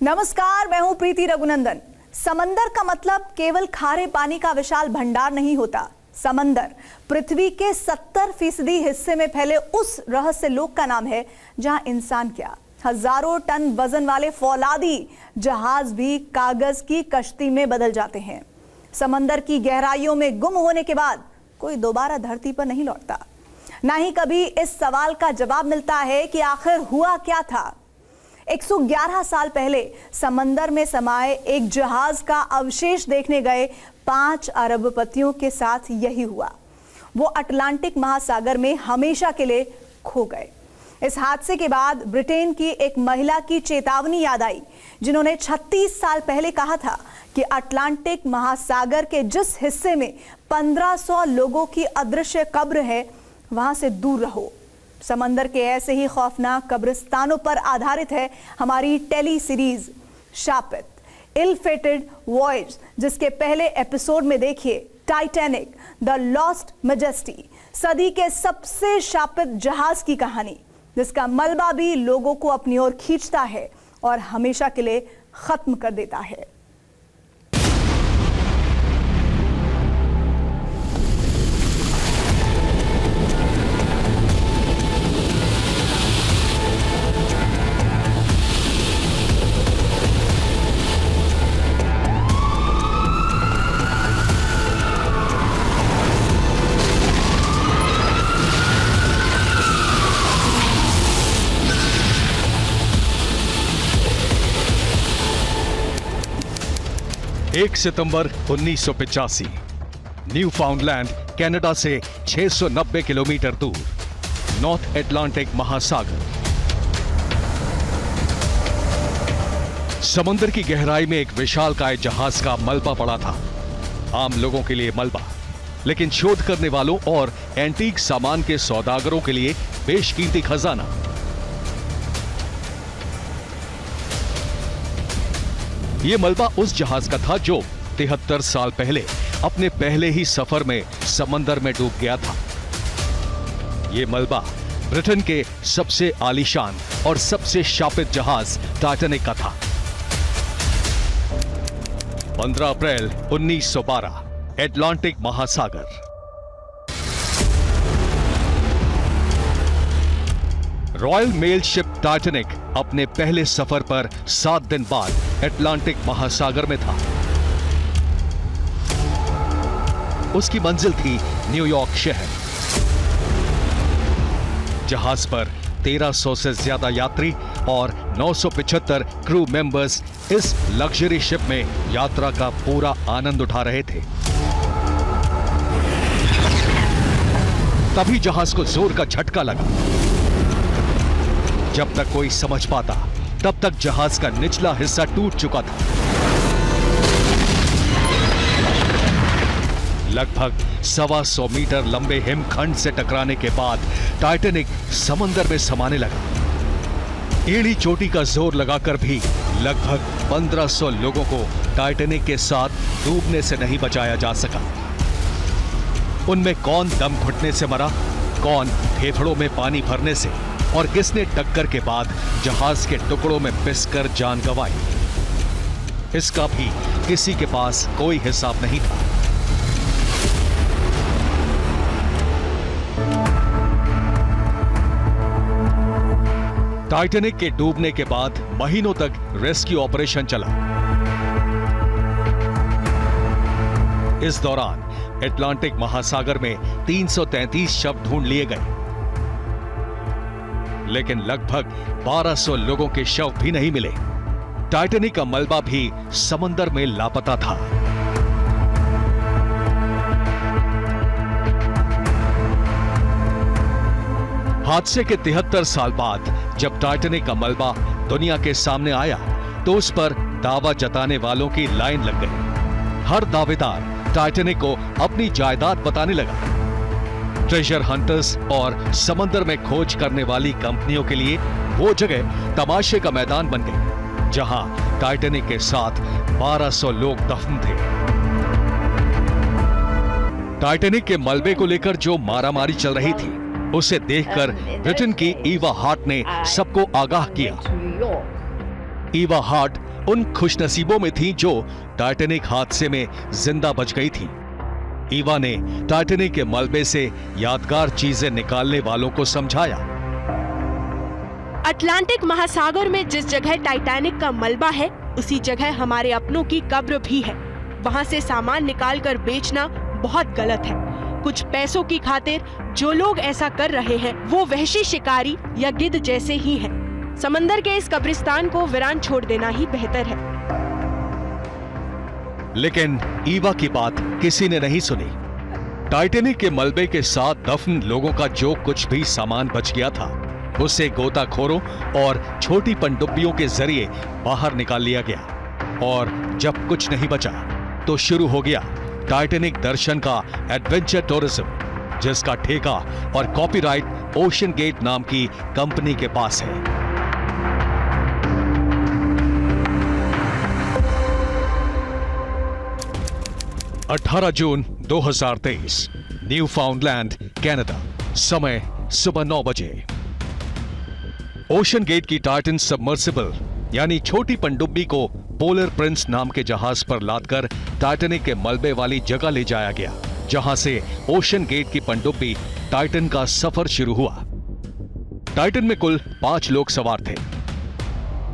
नमस्कार, मैं हूं प्रीति रघुनंदन। समंदर का मतलब केवल खारे पानी का विशाल भंडार नहीं होता। समंदर पृथ्वी के 70% हिस्से में फैले उस रहस्य लोक का नाम है जहां इंसान क्या, हजारों टन वजन वाले फौलादी जहाज भी कागज की कश्ती में बदल जाते हैं। समंदर की गहराइयों में गुम होने के बाद कोई दोबारा धरती पर नहीं लौटता। ना ही कभी इस सवाल का जवाब मिलता है कि आखिर हुआ क्या था। 111 साल पहले समंदर में समाये एक जहाज का अवशेष देखने गए 5 अरबपतियों के साथ यही हुआ। वो अटलांटिक महासागर में हमेशा के लिए खो गए। इस हादसे के बाद ब्रिटेन की एक महिला की चेतावनी याद आई, जिन्होंने 36 साल पहले कहा था कि अटलांटिक महासागर के जिस हिस्से में 1500 लोगों की अदृश्य कब्र है, वहां से दूर रहो। समंदर के ऐसे ही खौफनाक कब्रिस्तानों पर आधारित है हमारी टेली सीरीज शापित, इल फेटेड वॉयज, जिसके पहले एपिसोड में देखिए टाइटैनिक द लॉस्ट मैजेस्टी, सदी के सबसे शापित जहाज की कहानी, जिसका मलबा भी लोगों को अपनी ओर खींचता है और हमेशा के लिए खत्म कर देता है। एक सितंबर 1985, न्यू फाउंडलैंड कनाडा से 690 किलोमीटर दूर, नॉर्थ अटलांटिक महासागर। समुद्र की गहराई में एक विशालकाय जहाज का मलबा पड़ा था। आम लोगों के लिए मलबा, लेकिन शोध करने वालों और एंटीक सामान के सौदागरों के लिए बेशकीमती खजाना। यह मलबा उस जहाज का था जो 73 साल पहले अपने पहले ही सफर में समंदर में डूब गया था। यह मलबा ब्रिटेन के सबसे आलीशान और सबसे शापित जहाज टाइटैनिक का था। 15 अप्रैल 1912, अटलांटिक महासागर। रॉयल मेल शिप टाइटैनिक अपने पहले सफर पर 7 दिन बाद अटलांटिक महासागर में था। उसकी मंजिल थी न्यूयॉर्क शहर। जहाज पर 1300 से ज्यादा यात्री और 975 क्रू मेंबर्स इस लग्जरी शिप में यात्रा का पूरा आनंद उठा रहे थे। तभी जहाज को जोर का झटका लगा। जब तक कोई समझ पाता, तब तक जहाज का निचला हिस्सा टूट चुका था। लगभग 125 मीटर लंबे हिमखंड से टकराने के बाद टाइटैनिक समंदर में समाने लगा। एड़ी चोटी का जोर लगाकर भी लगभग 1500 लोगों को टाइटैनिक के साथ डूबने से नहीं बचाया जा सका। उनमें कौन दम घुटने से मरा, कौन फेफड़ों में पानी भरने से, और किसने टक्कर के बाद जहाज के टुकड़ों में पिसकर जान गंवाई, इसका भी किसी के पास कोई हिसाब नहीं था। टाइटैनिक के डूबने के बाद महीनों तक रेस्क्यू ऑपरेशन चला। इस दौरान अटलांटिक महासागर में 333 शव ढूंढ लिए गए, लेकिन लगभग 1200 लोगों के शव भी नहीं मिले। टाइटैनिक का मलबा भी समंदर में लापता था। हादसे के 73 साल बाद जब टाइटैनिक का मलबा दुनिया के सामने आया, तो उस पर दावा जताने वालों की लाइन लग गई। हर दावेदार टाइटैनिक को अपनी जायदाद बताने लगा। ट्रेजर हंटर्स और समंदर में खोज करने वाली कंपनियों के लिए वो जगह तमाशे का मैदान बन गई, जहां टाइटैनिक के साथ 1200 लोग दफन थे। टाइटैनिक के मलबे को लेकर जो मारामारी चल रही थी, उसे देखकर ब्रिटेन की ईवा हार्ट ने सबको आगाह किया। ईवा हार्ट उन खुशनसीबों में थीं जो टाइटैनिक हादसे में जिंदा बच गई थीं। ईवा ने टाइटैनिक के मलबे से यादगार चीजें निकालने वालों को समझाया। अटलांटिक महासागर में जिस जगह टाइटैनिक का मलबा है, उसी जगह हमारे अपनों की कब्र भी है। वहाँ से सामान निकालकर बेचना बहुत गलत है। कुछ पैसों की खातिर जो लोग ऐसा कर रहे हैं, वो वहशी शिकारी या गिद्ध जैसे ही हैं। समंदर के इस कब्रिस्तान को वीरान छोड़ देना ही बेहतर है। लेकिन ईवा की बात किसी ने नहीं सुनी। टाइटैनिक के मलबे के साथ दफन लोगों का जो कुछ भी सामान बच गया था, उसे गोताखोरों और छोटी पनडुब्बियों के जरिए बाहर निकाल लिया गया। और जब कुछ नहीं बचा तो शुरू हो गया टाइटैनिक दर्शन का एडवेंचर टूरिज्म, जिसका ठेका और कॉपीराइट ओशन गेट नाम की कंपनी के पास है। – 18 जून 2023, न्यू फाउंडलैंड, कनाडा। समय सुबह 9 बजे। ओशन गेट की टाइटन सबमर्सिबल यानी छोटी पनडुब्बी को पोलर प्रिंस नाम के जहाज पर लादकर टाइटैनिक के मलबे वाली जगह ले जाया गया, जहां से ओशन गेट की पनडुब्बी टाइटन का सफर शुरू हुआ। टाइटन में कुल 5 लोग सवार थे।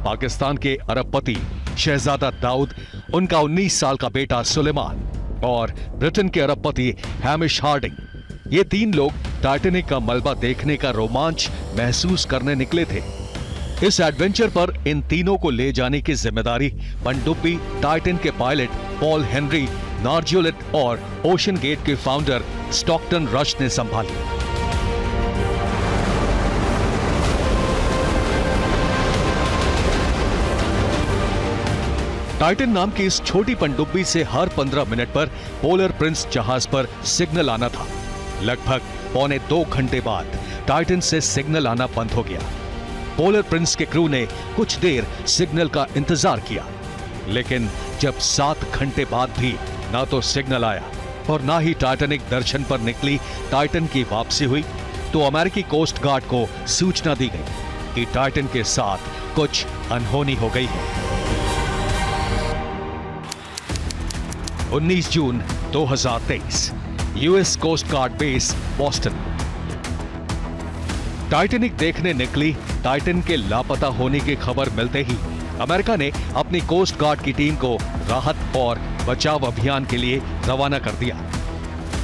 पाकिस्तान के अरबपति शहजादा दाऊद, उनका 19 साल का बेटा सुलेमान और ब्रिटेन के अरबपति हैमिश हार्डिंग। ये 3 लोग टाइटैनिक का मलबा देखने का रोमांच महसूस करने निकले थे। इस एडवेंचर पर इन तीनों को ले जाने की जिम्मेदारी पनडुब्बी टाइटन के पायलट पॉल हेनरी नार्जियोलेट और ओशन गेट के फाउंडर स्टॉकटन रश ने संभाली। टाइटन नाम की इस छोटी पनडुब्बी से हर 15 मिनट पर पोलर प्रिंस जहाज पर सिग्नल आना था। लगभग पौने 2 घंटे बाद टाइटन से सिग्नल आना बंद हो गया। पोलर प्रिंस के क्रू ने कुछ देर सिग्नल का इंतजार किया, लेकिन जब 7 घंटे बाद भी ना तो सिग्नल आया और ना ही टाइटैनिक दर्शन पर निकली टाइटन की वापसी हुई, तो अमेरिकी कोस्ट गार्ड को सूचना दी गई कि टाइटन के साथ कुछ अनहोनी हो गई है। 19 जून 2023, US coast guard base, Boston. Titanic देखने निकली टाइटन के लापता होने की खबर मिलते ही अमेरिका ने अपनी कोस्ट गार्ड की टीम को राहत और बचाव अभियान के लिए रवाना कर दिया।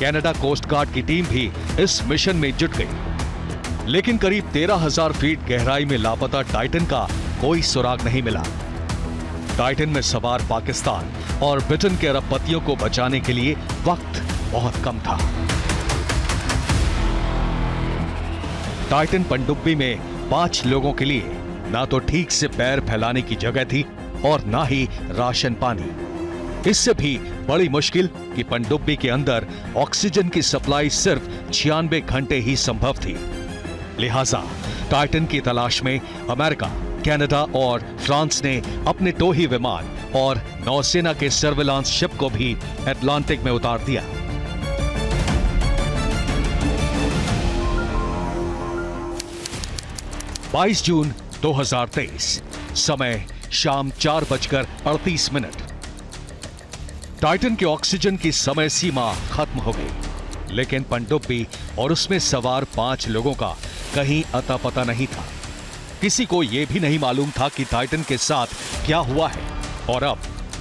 कनाडा कोस्ट गार्ड की टीम भी इस मिशन में जुट गई, लेकिन करीब 13,000 फीट गहराई में लापता टाइटन का कोई सुराग नहीं मिला। टाइटन में सवार पाकिस्तान और ब्रिटेन के अरबपतियों को बचाने के लिए वक्त बहुत कम था। टाइटन पनडुब्बी में 5 लोगों के लिए ना तो ठीक से पैर फैलाने की जगह थी और ना ही राशन पानी। इससे भी बड़ी मुश्किल कि पनडुब्बी के अंदर ऑक्सीजन की सप्लाई सिर्फ 96 घंटे ही संभव थी। लिहाजा टाइटन की तलाश में अमेरिका, कनाडा और फ्रांस ने अपने टोही विमान और नौसेना के सर्विलांस शिप को भी अटलांटिक में उतार दिया। – 22 जून 2023, समय शाम 4:38। टाइटन के ऑक्सीजन की समय सीमा खत्म हो गई, लेकिन पनडुब्बी और उसमें सवार 5 लोगों का कहीं अता पता नहीं था। किसी को यह भी नहीं मालूम था कि टाइटन के साथ क्या हुआ है और अब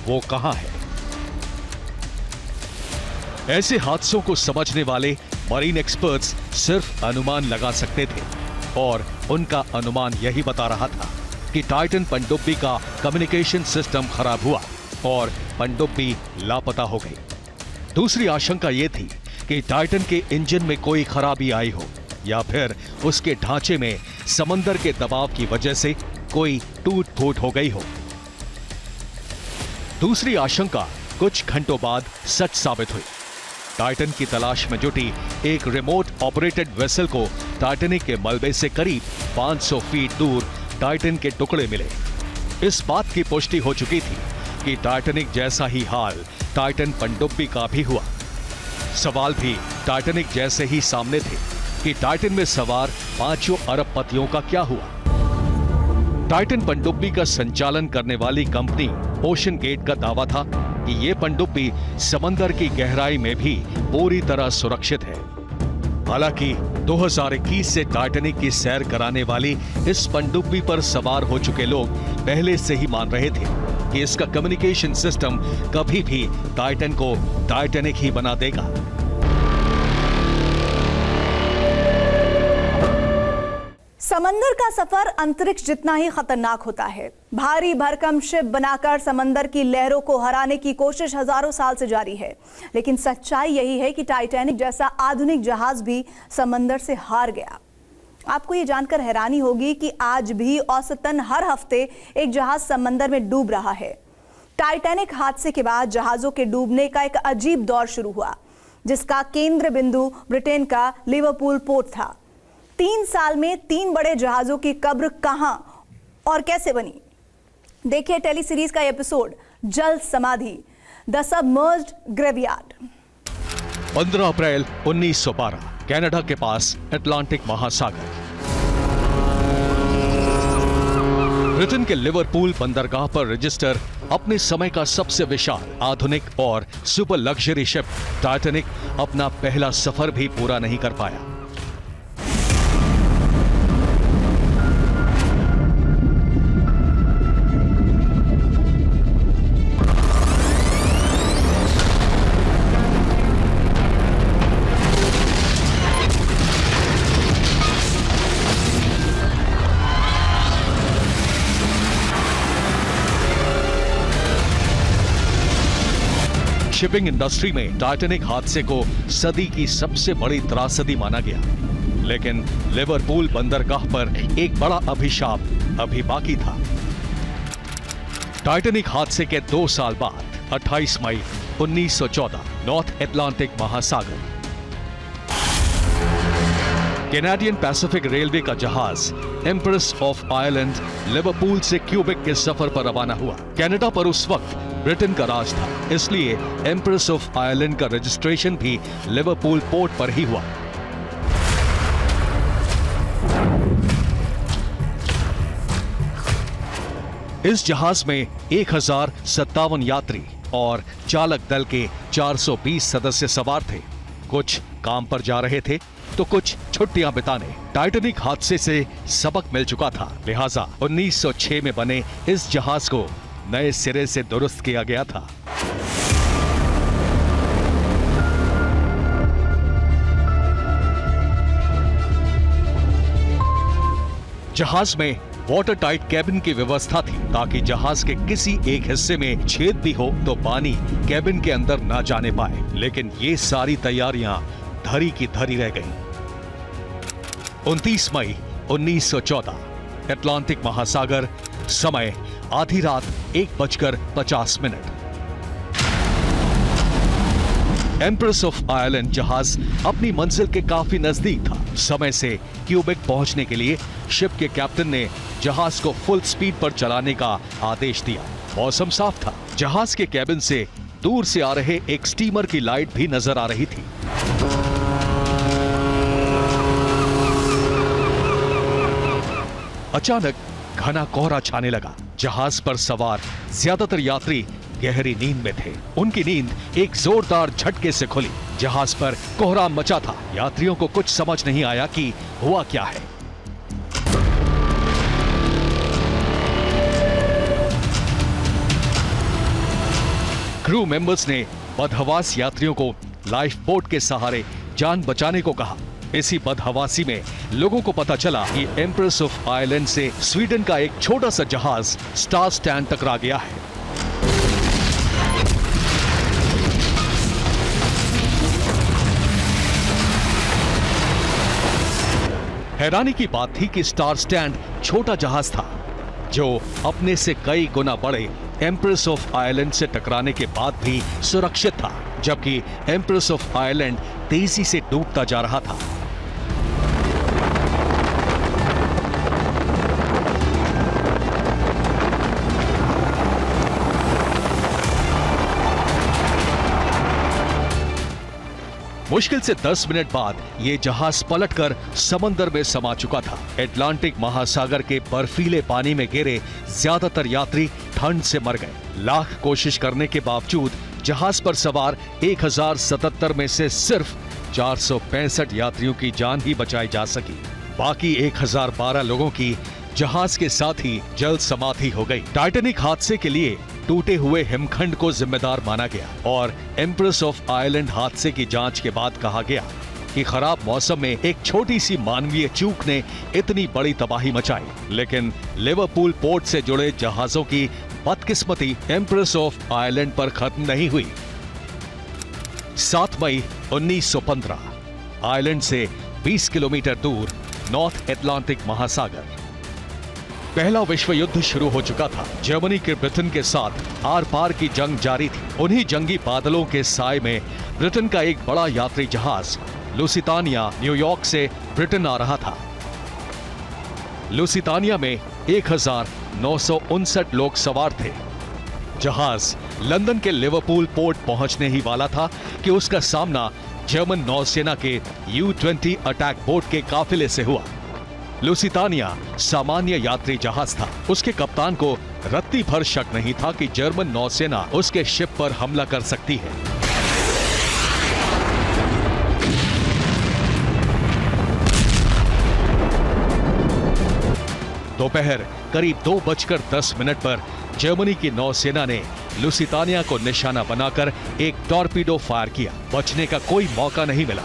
वो कहां है। ऐसे हादसों को समझने वाले मरीन एक्सपर्ट्स सिर्फ अनुमान लगा सकते थे, और उनका अनुमान यही बता रहा था कि टाइटन पनडुब्बी का कम्युनिकेशन सिस्टम खराब हुआ और पनडुब्बी लापता हो गई। दूसरी आशंका यह थी कि टाइटन के इंजन में कोई खराबी आई हो या फिर उसके ढांचे में समंदर के दबाव की वजह से कोई टूट फूट हो गई हो। दूसरी आशंका कुछ घंटों बाद सच साबित हुई। टाइटन की तलाश में जुटी एक रिमोट ऑपरेटेड वेसल को टाइटैनिक के मलबे से करीब 500 फीट दूर टाइटन के टुकड़े मिले। इस बात की पुष्टि हो चुकी थी कि टाइटैनिक जैसा ही हाल टाइटन पनडुब्बी का भी हुआ। सवाल भी टाइटैनिक जैसे ही सामने थे कि टाइटन में सवार 5 अरबपतियों का क्या हुआ। टाइटन पनडुब्बी का संचालन करने वाली कंपनी ओशन गेट का दावा था कि ये पनडुब्बी समंदर की गहराई में भी पूरी तरह सुरक्षित है। हालांकि 2021 से टाइटैनिक की सैर कराने वाली इस पनडुब्बी पर सवार हो चुके लोग पहले से ही मान रहे थे कि इसका कम्युनिकेशन सिस्टम कभी भी टाइटन को टाइटैनिक ही बना देगा। समंदर का सफर अंतरिक्ष जितना ही खतरनाक होता है। भारी भरकम शिप बनाकर समंदर की लहरों को हराने की कोशिश हजारों साल से जारी है, लेकिन सच्चाई यही है कि टाइटैनिक जैसा आधुनिक जहाज भी समंदर से हार गया। आपको ये जानकर हैरानी होगी कि आज भी औसतन हर हफ्ते एक जहाज समंदर में डूब रहा है। टाइटैनिक हादसे के बाद जहाजों के डूबने का एक अजीब दौर शुरू हुआ, जिसका केंद्र बिंदु ब्रिटेन का लिवरपूल पोर्ट था। 3 साल में 3 बड़े जहाजों की कब्र कहां और कैसे बनी, देखिए टेली सीरीज का एपिसोड जल समाधि, the submerged graveyard. 15 April 1912 Canada के पास अटलांटिक महासागर। ब्रिटेन के लिवरपूल बंदरगाह पर रजिस्टर अपने समय का सबसे विशाल, आधुनिक और सुपर लग्जरी शिप टाइटैनिक अपना पहला सफर भी पूरा नहीं कर पाया। शिपिंग इंडस्ट्री में टाइटैनिक हादसे को सदी की सबसे बड़ी त्रासदी माना गया, लेकिन लिवरपूल बंदरगाह पर एक बड़ा अभिशाप अभी बाकी था। टाइटैनिक हादसे के 2 साल बाद 28 मई 1914 नॉर्थ अटलांटिक महासागर, कैनेडियन पैसिफिक रेलवे का जहाज एम्प्रेस ऑफ आयरलैंड लिवरपूल से क्यूबेक के सफर पर रवाना हुआ। कनाडा पर उस वक्त ब्रिटेन का राज था, इसलिए एम्प्रेस ऑफ आयरलैंड का रजिस्ट्रेशन भी लिवरपूल पोर्ट पर ही हुआ। इस जहाज में 1057 यात्री और चालक दल के 420 सदस्य सवार थे। कुछ काम पर जा रहे थे तो कुछ छुट्टियां बिताने। टाइटैनिक हादसे से सबक मिल चुका था, लिहाजा 1906 में बने इस जहाज को नए सिरे से दुरुस्त किया गया था। जहाज में वाटर टाइट कैबिन की व्यवस्था थी, ताकि जहाज के किसी एक हिस्से में छेद भी हो तो पानी कैबिन के अंदर ना जाने पाए। लेकिन ये सारी तैयारियां धरी की धरी रह गईं। 29 मई 1914 अटलांटिक महासागर, समय आधी रात 1:50। एम्प्रेस ऑफ आयरलैंड जहाज अपनी मंजिल के काफी नजदीक था। समय से क्यूबेक पहुंचने के लिए शिप के कैप्टन ने जहाज को फुल स्पीड पर चलाने का आदेश दिया। मौसम साफ था। जहाज के कैबिन से दूर से आ रहे एक स्टीमर की लाइट भी नजर आ रही थी। अचानक घना कोहरा छाने लगा। जहाज पर सवार ज्यादातर यात्री गहरी नींद में थे। उनकी नींद एक जोरदार झटके से खुली। जहाज पर कोहरा मचा था। यात्रियों को कुछ समझ नहीं आया कि हुआ क्या है। क्रू मेंबर्स ने बदहवास यात्रियों को लाइफ बोट के सहारे जान बचाने को कहा। इसी बदहवासी में लोगों को पता चला कि एम्प्रेस ऑफ आयरलैंड से स्वीडन का एक छोटा सा जहाज स्टार स्टैंड टकरा गया है। हैरानी की बात थी कि स्टार स्टैंड छोटा जहाज था, जो अपने से कई गुना बड़े एम्प्रेस ऑफ आयरलैंड से टकराने के बाद भी सुरक्षित था, जबकि एम्प्रेस ऑफ आयरलैंड तेजी से डूबता जा रहा था। मुश्किल से 10 मिनट बाद ये जहाज पलटकर समंदर में समा चुका था। अटलांटिक महासागर के बर्फीले पानी में गिरे ज्यादातर यात्री ठंड से मर गए। लाख कोशिश करने के बावजूद जहाज पर सवार 1077 में से सिर्फ 465 यात्रियों की जान ही बचाई जा सकी। बाकी 1012 लोगों की जहाज के साथ ही जल समाधि हो गई। टाइटैनिक हादसे के लिए टूटे हुए हिमखंड को जिम्मेदार माना गया और एम्प्रेस ऑफ आयरलैंड हादसे की जांच के बाद कहा गया कि खराब मौसम में एक छोटी सी मानवीय चूक ने इतनी बड़ी तबाही मचाई। लेकिन लिवरपूल पोर्ट से जुड़े जहाजों की बदकिस्मती एम्प्रेस ऑफ आयरलैंड पर खत्म नहीं हुई। 7 मई 1915 आयरलैंड से 20 किलोमीटर दूर नॉर्थ अटलांटिक महासागर। पहला विश्व युद्ध शुरू हो चुका था। जर्मनी के ब्रिटेन के साथ आर पार की जंग जारी थी। उन्हीं जंगी बादलों के साए में ब्रिटेन का एक बड़ा यात्री जहाज लुसितानिया न्यूयॉर्क से ब्रिटेन आ रहा था। लुसितानिया में 1959 लोग सवार थे। जहाज लंदन के लिवरपूल पोर्ट पहुंचने ही वाला था कि उसका सामना जर्मन नौसेना के U-20 अटैक बोट के काफिले से हुआ। लुसितानिया सामान्य यात्री जहाज था। उसके कप्तान को रत्ती भर शक नहीं था कि जर्मन नौसेना उसके शिप पर हमला कर सकती है। दोपहर करीब 2:10 पर जर्मनी की नौसेना ने लुसितानिया को निशाना बनाकर एक टॉर्पीडो फायर किया। बचने का कोई मौका नहीं मिला।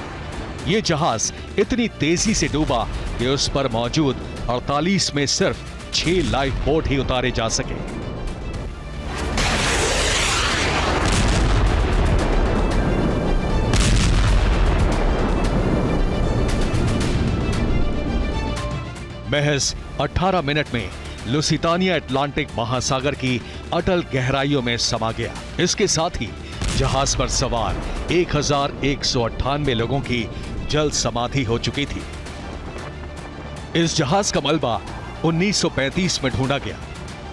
ये जहाज इतनी तेजी से डूबा कि उस पर मौजूद 48 में सिर्फ 6 लाइफ बोट ही उतारे जा सके। महज 18 मिनट में लुसितानिया अटलांटिक महासागर की अटल गहराइयों में समा गया। इसके साथ ही जहाज पर सवार 1198 लोगों की जल समाधि हो चुकी थी। इस जहाज का मलबा 1935 में ढूंढा गया।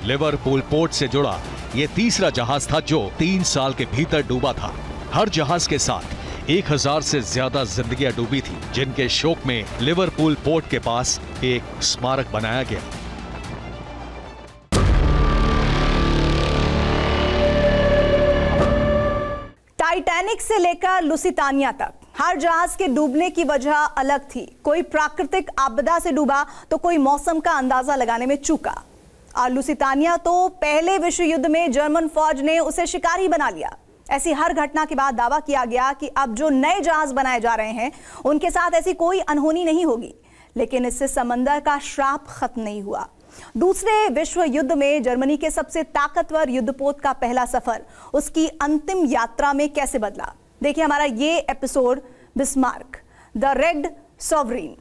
लिवरपूल पोर्ट से जुड़ा यह तीसरा जहाज था जो 3 साल के भीतर डूबा था। हर जहाज के साथ 1000 से ज्यादा जिंदगियां डूबी थी, जिनके शोक में लिवरपूल पोर्ट के पास एक स्मारक बनाया गया। टाइटैनिक से लेकर लुसितानिया तक हर जहाज के डूबने की वजह अलग थी। कोई प्राकृतिक आपदा से डूबा तो कोई मौसम का अंदाजा लगाने में चूका। और लुसितानिया तो पहले विश्व युद्ध में जर्मन फौज ने उसे शिकारी बना लिया। ऐसी हर घटना के बाद दावा किया गया कि अब जो नए जहाज बनाए जा रहे हैं उनके साथ ऐसी कोई अनहोनी नहीं होगी। लेकिन इससे समंदर का श्राप खत्म नहीं हुआ। दूसरे विश्व युद्ध में जर्मनी के सबसे ताकतवर युद्धपोत का पहला सफर उसकी अंतिम यात्रा में कैसे बदला, देखिए हमारा ये एपिसोड बिस्मार्क द रेड सॉवरीन।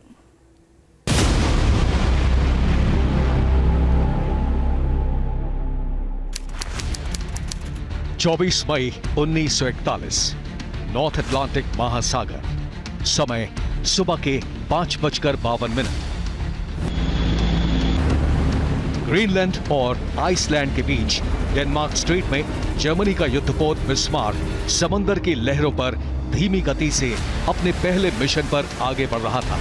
चौबीस मई 1941 नॉर्थ अटलांटिक महासागर। समय सुबह के 5:52। ग्रीनलैंड और आइसलैंड के बीच डेनमार्क स्ट्रेट में जर्मनी का युद्धपोत बिस्मार्क समंदर की लहरों पर धीमी गति से अपने पहले मिशन पर आगे बढ़ रहा था।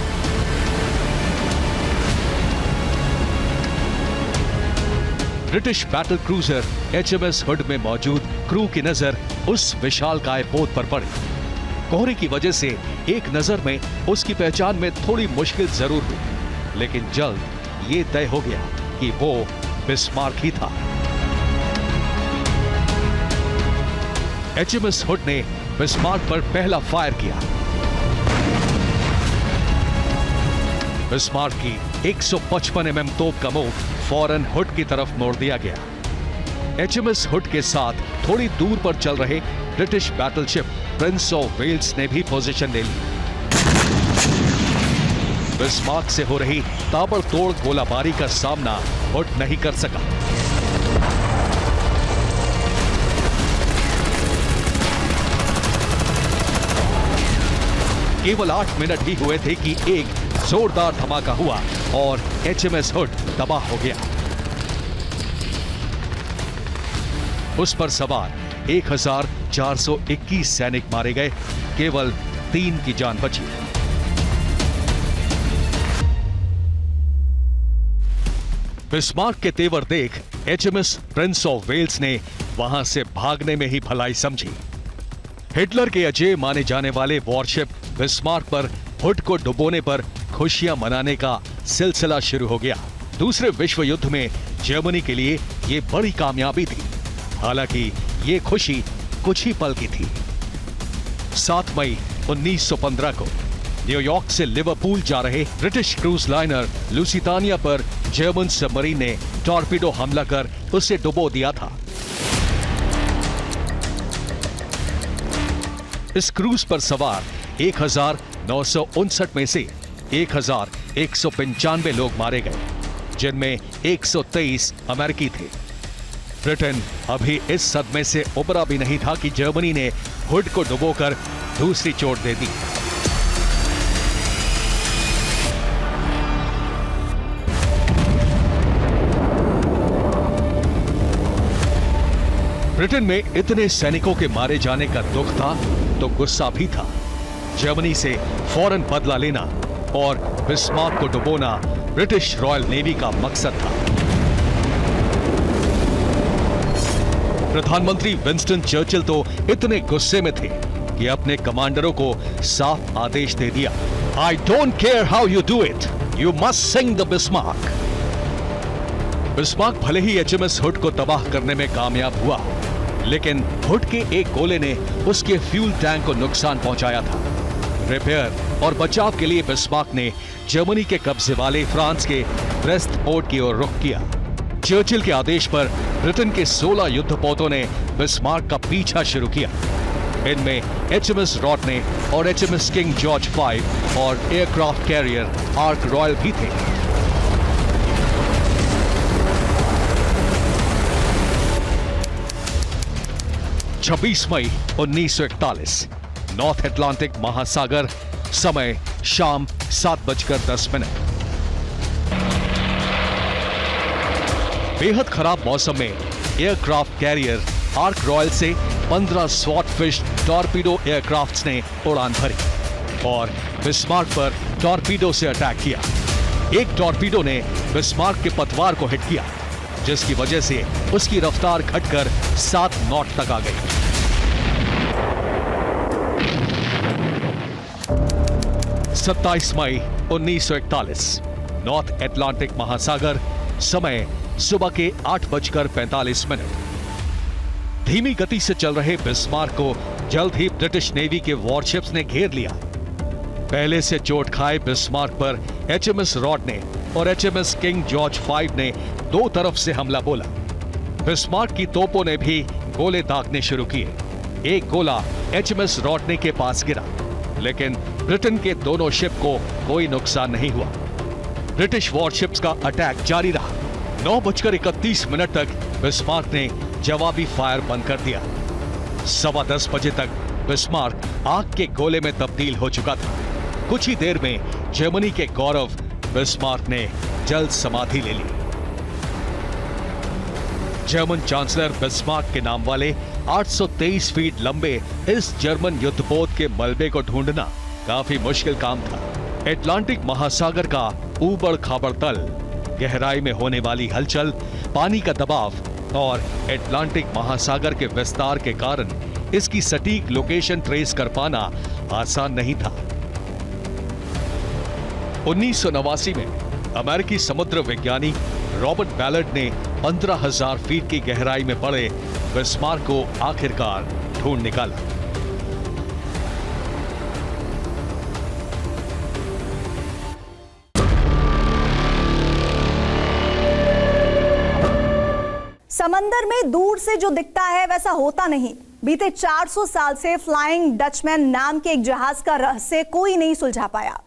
British battle cruiser HMS hood में मौजूद क्रू की नजर उस विशालकाय पोत पर पड़ी। कोहरे की वजह से एक नजर में उसकी पहचान में थोड़ी मुश्किल जरूर हुई, लेकिन जल्द ये तय हो गया कि वो बिस्मार्क ही था। HMS हुड ने बिस्मार्क पर पहला फायर किया। बिस्मार्क की 155 mm तोप का मुंह फौरन हुड की तरफ मोड़ दिया गया। HMS हुड के साथ थोड़ी दूर पर चल रहे British battleship prince of Wales ने भी पोजीशन ले ली। बिस्मार्क से हो रही ताबड़तोड़ गोलाबारी का सामना हुड नहीं कर सका। केवल 8 मिनट ही हुए थे कि एक जोरदार धमाका हुआ और HMS हुड तबाह हो गया। उस पर सवार 1421 सैनिक मारे गए। केवल 3 की जान बची। बिस्मार्क के तेवर देख HMS प्रिंस ऑफ वेल्स ने वहां से भागने में ही भलाई समझी। हिटलर के अजय माने जाने वाले वॉरशिप बिस्मार्क पर हुड को डुबोने पर खुशियां मनाने का सिलसिला शुरू हो गया। दूसरे विश्व युद्ध में जर्मनी के लिए यह बड़ी कामयाबी थी। हालांकि ये खुशी कुछ ही पल की थी। 7 मई 1915 को न्यूयॉर्क से लिवरपूल जा रहे ब्रिटिश क्रूज लाइनर लुसितानिया पर जर्मन सबमरीन ने टॉर्पीडो हमला कर उसे डुबो दिया था। इस क्रूज पर सवार 1959 में से 1195 लोग मारे गए, जिनमें 123 अमेरिकी थे। ब्रिटेन अभी इस सदमे से उबरा भी नहीं था कि जर्मनी ने हुड को डुबोकर दूसरी चोट दे दी। ब्रिटेन में इतने सैनिकों के मारे जाने का दुख था तो गुस्सा भी था। जर्मनी से फौरन बदला लेना और बिस्मार्क को डुबोना ब्रिटिश रॉयल नेवी का मकसद था। प्रधानमंत्री विंस्टन चर्चिल तो इतने गुस्से में थे कि अपने कमांडरों को साफ आदेश दे दिया, I don't care how you do it, you must sink the Bismarck. Bismarck भले ही HMS हुड को तबाह करने में कामयाब हुआ, लेकिन हुड के एक गोले ने उसके फ्यूल टैंक को नुकसान पहुंचाया था। रिपेयर और बचाव के लिए बिस्मार्क ने जर्मनी के कब्जे वाले फ्रांस के ब्रेस्ट पोर्ट की ओर रुख किया। चर्चिल के आदेश पर ब्रिटेन के 16 युद्धपोतों ने बिस्मार्क का पीछा शुरू किया। इनमें HMS रॉटने और HMS किंग जॉर्ज 5 और एयरक्राफ्ट कैरियर आर्क रॉयल भी थे। छब्बीस मई 1941 नॉर्थ अटलांटिक महासागर, समय शाम 7:10। बेहद खराब मौसम में एयरक्राफ्ट कैरियर आर्क रॉयल से 15 स्वॉर्डफिश टॉर्पीडो एयरक्राफ्ट्स ने उड़ान भरी और बिस्मार्क पर टॉर्पीडो से अटैक किया। एक टॉर्पीडो ने बिस्मार्क के पतवार को हिट किया, जिसकी वजह से उसकी रफ्तार घटकर 7 नॉट तक आ गई। 27 मई 1941 नॉर्थ अटलांटिक महासागर, समय सुबह के 8:45। धीमी गति से चल रहे बिस्मार्क को जल्द ही ब्रिटिश नेवी के वॉरशिप्स ने घेर लिया। पहले से चोट खाए बिस्मार्क पर HMS रॉटने और HMS किंग जॉर्ज 5 ने दो तरफ से हमला बोला। बिस्मार्क की तोपों ने भी गोले दागने शुरू किए। एक गोला HMS रॉटने के पास गिरा, लेकिन ब्रिटेन के दोनों शिप को कोई नुकसान नहीं हुआ। ब्रिटिश वॉरशिप्स का अटैक जारी रहा। 9:31 तक बिस्मार्क ने जवाबी फायर बंद कर दिया। 10:15 बजे तक बिस्मार्क आग के गोले में तब्दील हो चुका था। कुछ ही देर में जर्मनी के गौरव बिस्मार्क ने जल्द समाधि ले ली। जर्मन चांसलर बिस्मार्क के नाम वाले 823 फीट लंबे इस जर्मन युद्धपोत के मलबे को ढूंढना काफी मुश्किल काम था। अटलांटिक महासागर का ऊबड़ खाबड़ तल, गहराई में होने वाली हलचल, पानी का दबाव और अटलांटिक महासागर के विस्तार के कारण इसकी सटीक लोकेशन ट्रेस कर पाना आसान नहीं था। 1989 में अमेरिकी समुद्र विज्ञानी रॉबर्ट बैलर्ड ने 15,000 फीट की गहराई में पड़े बिस्मार्क को आखिरकार ढूंढ निकाला। समंदर में दूर से जो दिखता है वैसा होता नहीं। बीते 400 साल से फ्लाइंग डचमैन नाम के एक जहाज का रहस्य कोई नहीं सुलझा पाया।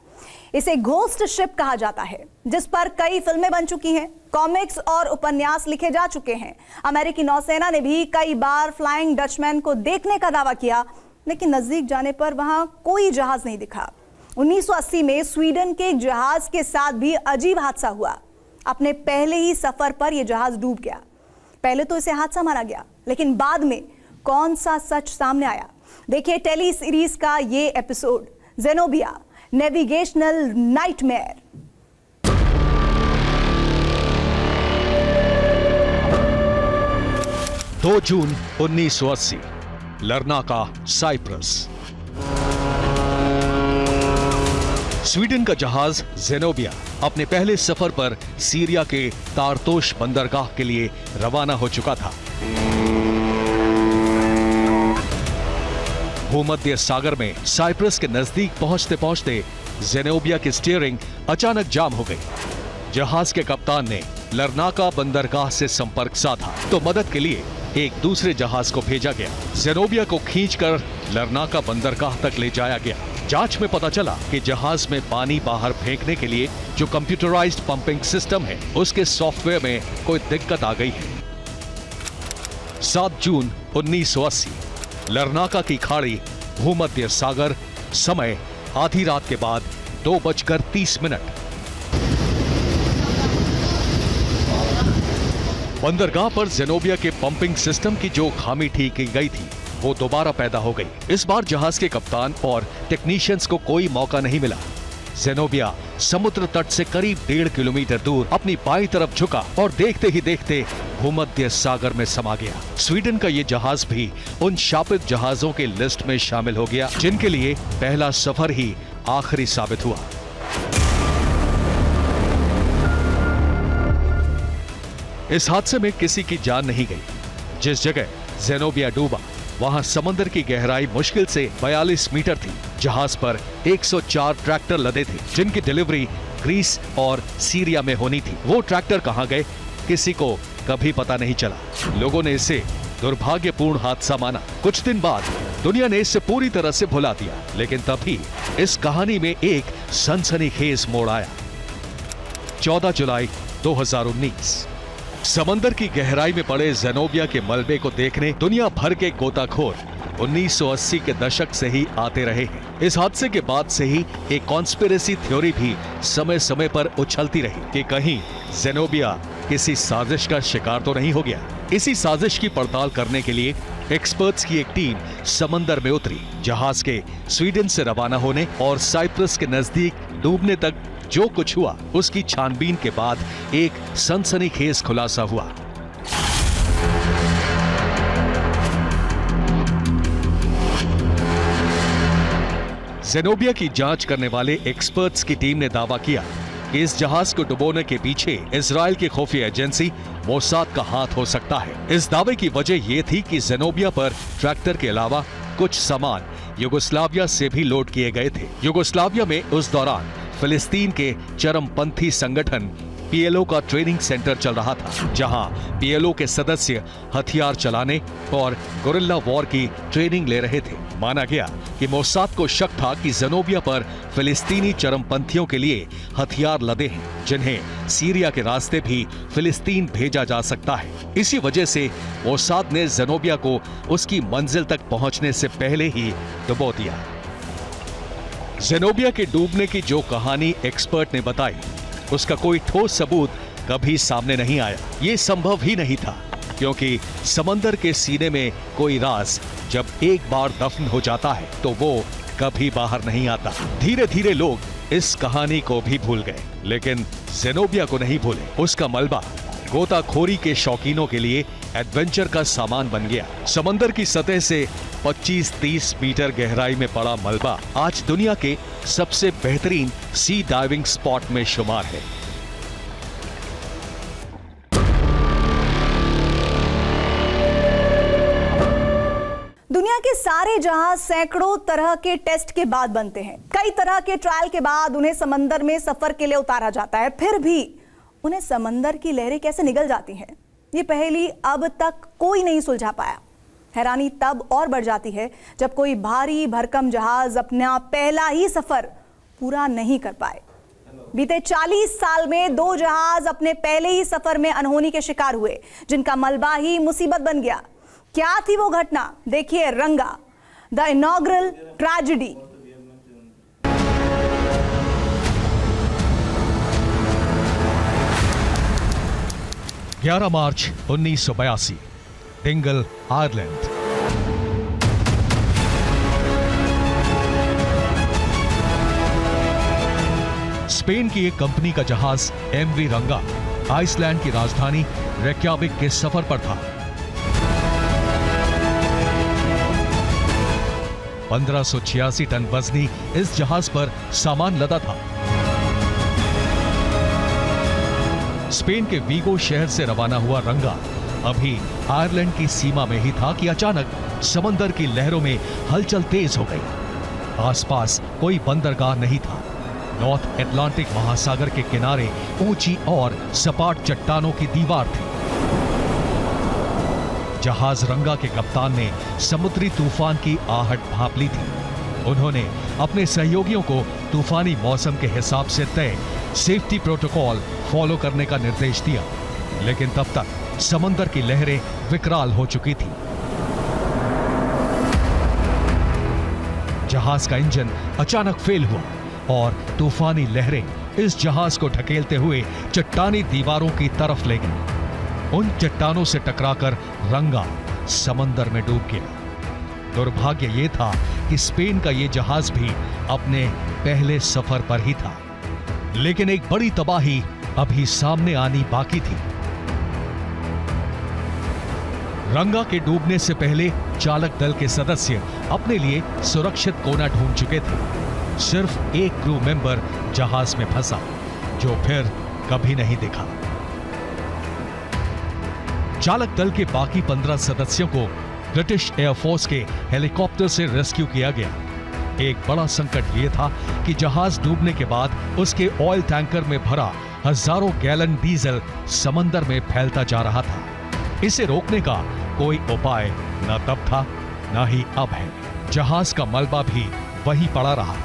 इसे घोस्ट शिप कहा जाता है, जिस पर कई फिल्में बन चुकी हैं, कॉमिक्स और उपन्यास लिखे जा चुके हैं। अमेरिकी नौसेना ने भी कई बार फ्लाइंग डचमैन को देखने का दावा किया, लेकिन नजदीक जाने पर वहां कोई जहाज नहीं दिखा। 1980 में स्वीडन के एक जहाज के साथ भी अजीब हादसा हुआ। अपने पहले ही सफर पर यह जहाज डूब गया। पहले तो इसे हादसा माना गया, लेकिन बाद में कौन सा सच सामने आया, देखिए टेली सीरीज का ये एपिसोड ज़ेनोबिया नेविगेशनल नाइटमेयर। 2 जून 1980, लर्नाका, साइप्रस। स्वीडन का जहाज ज़ेनोबिया अपने पहले सफर पर सीरिया के तारतोश बंदरगाह के लिए रवाना हो चुका था। भूमध्य सागर में साइप्रस के नजदीक पहुंचते पहुंचते ज़ेनोबिया की स्टीयरिंग अचानक जाम हो गई। जहाज के कप्तान ने लर्नाका बंदरगाह से संपर्क साधा तो मदद के लिए एक दूसरे जहाज को भेजा गया। ज़ेनोबिया को खींचकर लर्नाका बंदरगाह तक ले जाया गया। जांच में पता चला कि जहाज में पानी बाहर फेंकने के लिए जो कंप्यूटराइज्ड पंपिंग सिस्टम है उसके सॉफ्टवेयर में कोई दिक्कत आ गई है। 7 जून 1980, लर्नाका की खाड़ी, भूमध्य सागर, समय आधी रात के बाद 2:30। बंदरगाह पर ज़ेनोबिया के पंपिंग सिस्टम की जो खामी ठीक की गई थी वो दोबारा पैदा हो गई। इस बार जहाज के कप्तान और टेक्नीशियंस को कोई मौका नहीं मिला। ज़ेनोबिया समुद्र तट से करीब 1.5 किलोमीटर दूर अपनी बाईं तरफ झुका और देखते ही देखते भूमध्य सागर में समा गया। स्वीडन का ये जहाज भी उन शापित जहाजों के लिस्ट में शामिल हो गया जिनके लिए पहला सफर ही आखिरी साबित हुआ। इस हादसे में किसी की जान नहीं गई। जिस जगह ज़ेनोबिया डूबा वहां समंदर की गहराई मुश्किल से 42 मीटर थी। जहाज पर 104 ट्रैक्टर लदे थे जिनकी डिलीवरी ग्रीस और सीरिया में होनी थी। वो ट्रैक्टर कहां गए किसी को कभी पता नहीं चला। लोगों ने इसे दुर्भाग्यपूर्ण हादसा माना। कुछ दिन बाद दुनिया ने इसे पूरी तरह से भुला दिया, लेकिन तभी इस कहानी में एक सनसनीखेज मोड़ आया। 14 जुलाई 2019, समंदर की गहराई में पड़े ज़ेनोबिया के मलबे को देखने दुनिया भर के गोताखोर 1980 के दशक से ही आते रहे हैं। इस हादसे के बाद से ही एक कॉन्स्पिरेसी थ्योरी भी समय समय पर उछलती रही कि कहीं ज़ेनोबिया किसी साजिश का शिकार तो नहीं हो गया। इसी साजिश की पड़ताल करने के लिए एक्सपर्ट्स की एक टीम समंदर में उतरी। जहाज के स्वीडन से रवाना होने और साइप्रस के नजदीक डूबने तक जो कुछ हुआ उसकी छानबीन के बाद एक सनसनीखेज खुलासा हुआ। ज़ेनोबिया की जांच करने वाले एक्सपर्ट्स की टीम ने दावा किया कि इस जहाज को डुबोने के पीछे इजराइल की खुफिया एजेंसी मोसाद का हाथ हो सकता है। इस दावे की वजह यह थी कि ज़ेनोबिया पर ट्रैक्टर के अलावा कुछ सामान युगोस्लाविया से भी लोड किए गए थे। युगोस्लाविया में उस दौरान फिलिस्तीन के चरमपंथी संगठन पीएलओ का ट्रेनिंग सेंटर चल रहा था, जहां पीएलओ के सदस्य हथियार चलाने और गुरिल्ला वॉर की ट्रेनिंग ले रहे थे। माना गया कि मोसाद को शक था कि ज़ेनोबिया पर फिलिस्तीनी चरमपंथियों के लिए हथियार लदे हैं, जिन्हें सीरिया के रास्ते भी फिलिस्तीन भेजा जा सकता है। इसी वजह से मोसाद ने ज़ेनोबिया को उसकी मंजिल तक पहुंचने से पहले ही डुबो दिया। ज़ेनोबिया के डूबने की जो कहानी एक्सपर्ट ने बताई उसका कोई ठोस सबूत कभी सामने नहीं आया। ये संभव ही नहीं था, क्योंकि समंदर के सीने में कोई राज जब एक बार दफन हो जाता है तो वो कभी बाहर नहीं आता। धीरे धीरे लोग इस कहानी को भी भूल गए, लेकिन ज़ेनोबिया को नहीं भूले। उसका मलबा गोताखोरी के शौकीनों के लिए एडवेंचर का सामान बन गया। समंदर की सतह से 25-30 मीटर गहराई में पड़ा मलबा आज दुनिया के सबसे बेहतरीन सी डाइविंग स्पॉट में शुमार है। दुनिया के सारे जहाज सैकड़ों तरह के टेस्ट के बाद बनते हैं। कई तरह के ट्रायल के बाद उन्हें समंदर में सफर के लिए उतारा जाता है। फिर भी उन्हें समंदर की लहरें कैसे निगल जाती हैं, ये पहेली अब तक कोई नहीं सुलझा पाया। हैरानी तब और बढ़ जाती है जब कोई भारी भरकम जहाज अपना पहला ही सफर पूरा नहीं कर पाए। बीते 40 साल में 2 जहाज अपने पहले ही सफर में अनहोनी के शिकार हुए, जिनका मलबा ही मुसीबत बन गया। क्या थी वो घटना, देखिए रंगा, the inaugural tragedy. 11 March 1982, Dingal, Ireland. Spain की एक कंपनी का जहाज एमवी रंगा आइसलैंड की राजधानी रेक्याविक के सफर पर था। 1586 टन वजनी इस जहाज पर सामान लदा था। स्पेन के वीगो शहर से रवाना हुआ रंगा अभी आयरलैंड की सीमा में ही था कि अचानक समंदर की लहरों में हलचल तेज हो गई। आसपास कोई बंदरगाह नहीं था। नॉर्थ अटलांटिक महासागर के किनारे ऊंची और सपाट चट्टानों की दीवार थी। जहाज रंगा के कप्तान ने समुद्री तूफान की आहट भांप ली थी। उन्होंने अपने सहयोगियों को तूफानी मौसम के हिसाब से तय सेफ्टी प्रोटोकॉल फॉलो करने का निर्देश दिया, लेकिन तब तक समंदर की लहरें विकराल हो चुकी थी। जहाज का इंजन अचानक फेल हुआ और तूफानी लहरें इस जहाज को ढकेलते हुए चट्टानी दीवारों की तरफ ले गई। उन चट्टानों से टकराकर रंगा समंदर में डूब गया। दुर्भाग्य यह था कि स्पेन का यह जहाज भी अपने पहले सफर पर ही था, लेकिन एक बड़ी तबाही अभी सामने आनी बाकी थी। रंगा के डूबने से पहले चालक दल के सदस्य अपने लिए सुरक्षित कोना ढूंढ चुके थे। सिर्फ एक क्रू मेंबर जहाज में फंसा, जो फिर कभी नहीं दिखा। चालक दल के बाकी 15 सदस्यों को ब्रिटिश एयरफोर्स के हेलीकॉप्टर से रेस्क्यू किया गया। एक बड़ा संकट यह था कि जहाज डूबने के बाद उसके ऑयल टैंकर में भरा हजारों गैलन डीजल समंदर में फैलता जा रहा था। इसे रोकने का कोई उपाय न तब था, न ही अब है। जहाज का मलबा भी वहीं पड़ा रहा।